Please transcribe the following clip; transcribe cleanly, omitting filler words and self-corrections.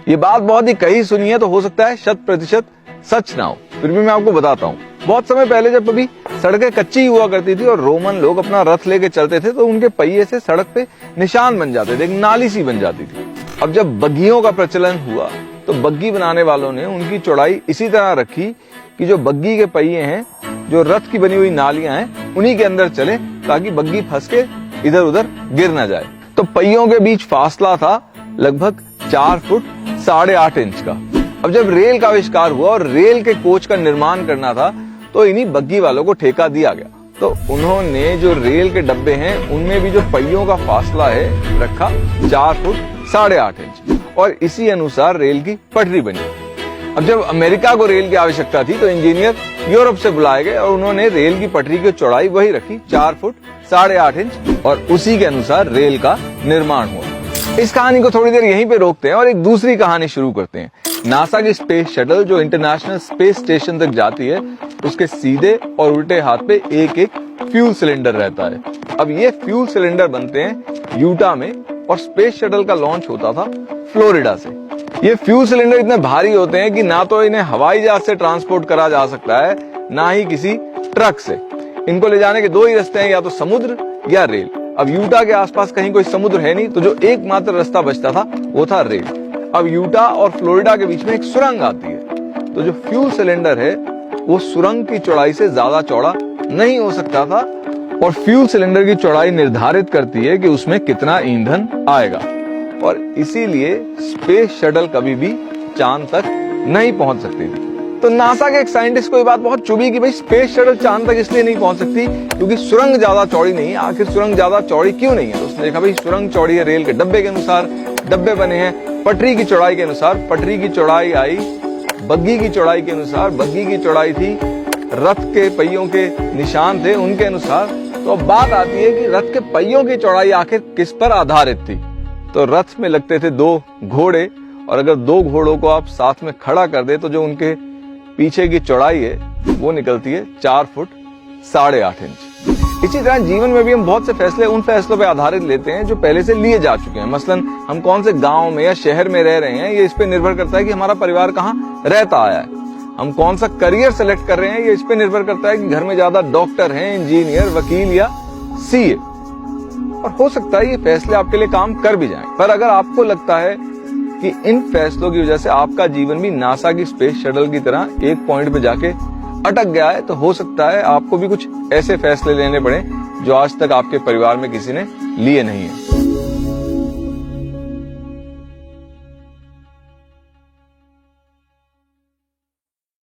ये बात बहुत ही कही सुनी है, तो हो सकता है 100% सच ना हो, फिर भी मैं आपको बताता हूँ। बहुत समय पहले जब अभी सड़कें कच्ची हुआ करती थी और रोमन लोग अपना रथ लेके चलते थे, तो उनके पहिए से सड़क पे निशान बन जाते थे, एक नाली सी बन जाती थी। अब जब बग्गियों का प्रचलन हुआ तो बग्गी बनाने वालों ने उनकी चौड़ाई इसी तरह रखी कि जो बग्गी के पहिए हैं, जो रथ की बनी हुई नालियां हैं, उन्हीं के अंदर चले, ताकि बग्गी फंस के इधर उधर गिर ना जाए। तो पहियों के बीच फासला था लगभग 4 फुट 8.5 इंच का। अब जब रेल का आविष्कार हुआ और रेल के कोच का निर्माण करना था, तो इन्हीं बग्गी वालों को ठेका दिया गया। तो उन्होंने जो रेल के डब्बे हैं उनमें भी जो पहियों का फासला है रखा 4 फुट 8.5 इंच, और इसी अनुसार रेल की पटरी बनी। अब जब अमेरिका को रेल की आवश्यकता थी, तो इंजीनियर यूरोप से बुलाए गए और उन्होंने रेल की पटरी की चौड़ाई वही रखी 4 फुट 8.5 इंच, और उसी के अनुसार रेल का निर्माण हुआ। इस कहानी को थोड़ी देर यहीं पे रोकते हैं और एक दूसरी कहानी शुरू करते हैं। नासा की स्पेस शटल जो इंटरनेशनल स्पेस स्टेशन तक जाती है, उसके सीधे और उल्टे हाथ पे एक एक फ्यूल सिलेंडर रहता है। अब ये फ्यूल सिलेंडर बनते हैं यूटा में, और स्पेस शटल का लॉन्च होता था फ्लोरिडा से। ये फ्यूल सिलेंडर इतने भारी होते हैं कि ना तो इन्हें हवाई जहाज से ट्रांसपोर्ट करा जा सकता है, ना ही किसी ट्रक से। इनको ले जाने के 2 ही रास्ते हैं, या तो समुद्र या रेल। अब यूटा के आसपास कहीं कोई समुद्र है नहीं, तो जो एकमात्र रास्ता बचता था वो था रेल। अब यूटा और फ्लोरिडा के बीच में एक सुरंग आती है, तो जो फ्यूल सिलेंडर है वो सुरंग की चौड़ाई से ज्यादा चौड़ा नहीं हो सकता था, और फ्यूल सिलेंडर की चौड़ाई निर्धारित करती है कि उसमें कितना ईंधन आएगा, और इसीलिए स्पेस शटल कभी भी चांद तक नहीं पहुंच सकती थी। तो नासा के एक साइंटिस्ट को ये बात बहुत चुभी कि भाई स्पेस शटल चांद तक इसलिए नहीं पहुंच सकती क्योंकि सुरंग ज्यादा चौड़ी नहीं है। आखिर सुरंग ज्यादा चौड़ी क्यों नहीं है? तो उसने देखा भाई सुरंग चौड़ी है रेल के डब्बे के अनुसार, डब्बे बने हैं पटरी की चौड़ाई के अनुसार, पटरी की चौड़ाई आई बग्गी की चौड़ाई के अनुसार, बग्गी की चौड़ाई थी रथ के पहियों के निशान थे उनके अनुसार। तो अब बात आती है कि रथ के पहियों की चौड़ाई आखिर किस पर आधारित थी? तो रथ में लगते थे 2 घोड़े, और अगर 2 घोड़ों को आप साथ में खड़ा कर दे तो जो उनके पीछे की चौड़ाई है वो निकलती है 4 फुट 8.5 इंच। इसी तरह जीवन में भी हम बहुत से फैसले उन फैसलों पर आधारित लेते हैं जो पहले से लिए जा चुके हैं। मसलन हम कौन से गांव में या शहर में रह रहे हैं, ये इस पे निर्भर करता है कि हमारा परिवार कहाँ रहता आया है। हम कौन सा करियर सेलेक्ट कर रहे हैं, ये इस पे निर्भर करता है कि घर में ज्यादा डॉक्टर हैं, इंजीनियर, वकील या सीए। और हो सकता है ये फैसले आपके लिए काम कर भी जाएं, पर अगर आपको लगता है कि इन फैसलों की वजह से आपका जीवन भी नासा की स्पेस शटल की तरह एक पॉइंट पे जाके अटक गया है, तो हो सकता है आपको भी कुछ ऐसे फैसले लेने पड़े जो आज तक आपके परिवार में किसी ने लिए नहीं है।